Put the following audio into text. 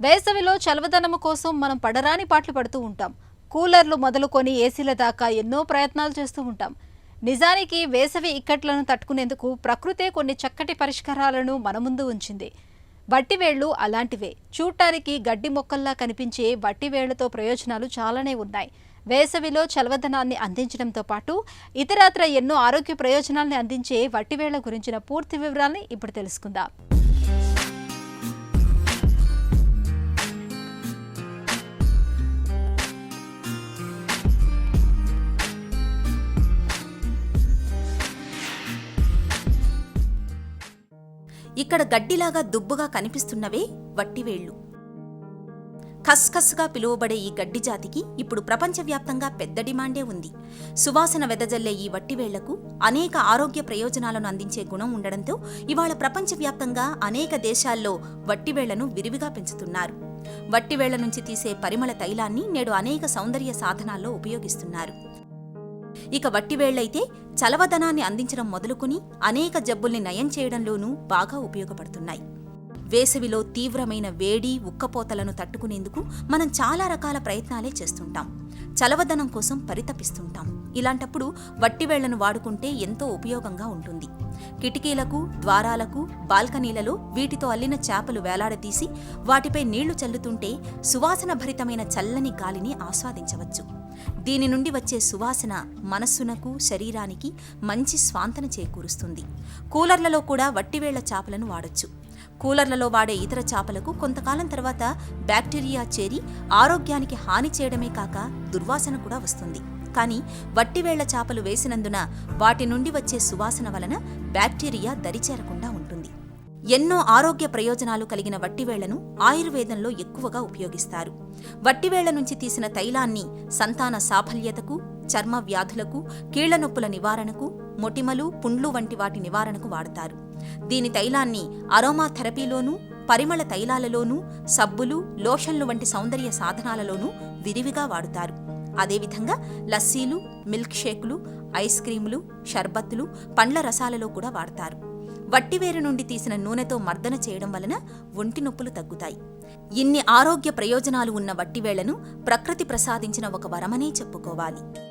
వేసవిలో చలవదనము కోసం మనం పడరాని పాటలు పడుతూ ఉంటాం. కూలర్లు మొదలుకొని ఏసీల దాకా ఎన్నో ప్రయత్నాలు చేస్తూ ఉంటాం. నిజానికి వేసవి ఇక్కట్లను తట్టుకునేందుకు ప్రకృతే కొన్ని చక్కటి పరిష్కారాలను మన ముందు ఉంచింది. వట్టివేళ్లు అలాంటివే. చూడటానికి గడ్డి మొక్కల్లా కనిపించే వట్టివేళ్లతో ప్రయోజనాలు చాలానే ఉన్నాయి. వేసవిలో చలవదనాన్ని అందించడంతో పాటు ఇతరత్ర ఎన్నో ఆరోగ్య ప్రయోజనాల్ని అందించే వట్టివేళ్ల గురించిన పూర్తి వివరాల్ని ఇప్పుడు తెలుసుకుందాం. ఇక్కడ గడ్డిలాగా దుబ్బుగా కనిపిస్తున్నవే వట్టివేళ్లు. ఖస్ఖస్గా పిలువబడే ఈ గడ్డి జాతికి ఇప్పుడు ప్రపంచవ్యాప్తంగా పెద్ద డిమాండే ఉంది. సువాసన వెదజల్లే ఈ వట్టివేళ్లకు అనేక ఆరోగ్య ప్రయోజనాలను అందించే గుణం ఉండడంతో ఇవాళ ప్రపంచవ్యాప్తంగా అనేక దేశాల్లో వట్టివేళ్లను విరివిగా పెంచుతున్నారు. వట్టివేళ్ల నుంచి తీసే పరిమళ తైలాన్ని నేడు అనేక సౌందర్య సాధనాల్లో ఉపయోగిస్తున్నారు. ఇక వట్టివేళ్లైతే చలవదనాన్ని అందించడం మొదలుకొని అనేక జబ్బుల్ని నయం చేయడంలోనూ బాగా ఉపయోగపడుతున్నాయి. వేసవిలో తీవ్రమైన వేడి, ఉక్కపోతలను తట్టుకునేందుకు మనం చాలా రకాల ప్రయత్నాలే చేస్తుంటాం. చలవదనం కోసం పరితపిస్తుంటాం. ఇలాంటప్పుడు వట్టివేళ్లను వాడుకుంటే ఎంతో ఉపయోగంగా ఉంటుంది. కిటికీలకు, ద్వారాలకు, బాల్కనీలలో వీటితో అల్లిన చేపలు వేలాడదీసి వాటిపై నీళ్లు చల్లుతుంటే సువాసన భరితమైన చల్లని గాలిని ఆస్వాదించవచ్చు. దీని నుండి వచ్చే సువాసన మనస్సునకు, శరీరానికి మంచి స్వాంతన చేకూరుస్తుంది. కూలర్లలో కూడా వట్టివేళ్ల చేపలను వాడొచ్చు. కూలర్లలో వాడే ఇతర చేపలకు కొంతకాలం తర్వాత బ్యాక్టీరియా చేరి ఆరోగ్యానికి హాని చేయడమే కాక దుర్వాసన కూడా వస్తుంది. కానీ వట్టివేళ్ల చేపలు వేసినందున వాటి నుండి వచ్చే సువాసన వలన బ్యాక్టీరియా దరిచేరకుండా ఉంటుంది. ఎన్నో ఆరోగ్య ప్రయోజనాలు కలిగిన వట్టివేళ్లను ఆయుర్వేదంలో ఎక్కువగా ఉపయోగిస్తారు. వట్టివేళ్ల నుంచి తీసిన తైలాన్ని సంతాన సాఫల్యతకు, చర్మ వ్యాధులకు, కీళ్ల నొప్పుల నివారణకు, మొటిమలు, పుండ్లు వంటి వాటి నివారణకు వాడతారు. దీని తైలాన్ని అరోమా థెరపీలోనూ, పరిమళ తైలాలలోనూ, సబ్బులు, లోషన్లు వంటి సౌందర్య సాధనాలలోనూ విరివిగా వాడుతారు. అదేవిధంగా లస్సీలు, మిల్క్ షేకులు, ఐస్ క్రీములు, షర్బత్తులు, పండ్ల రసాలలో కూడా వాడతారు. వట్టివేరు నుండి తీసిన నూనెతో మర్దన చేయడం వలన ఒంటి నొప్పులు తగ్గుతాయి. ఇన్ని ఆరోగ్య ప్రయోజనాలు ఉన్న వట్టివేళ్లను ప్రకృతి ప్రసాదించిన ఒక వరమనే చెప్పుకోవాలి.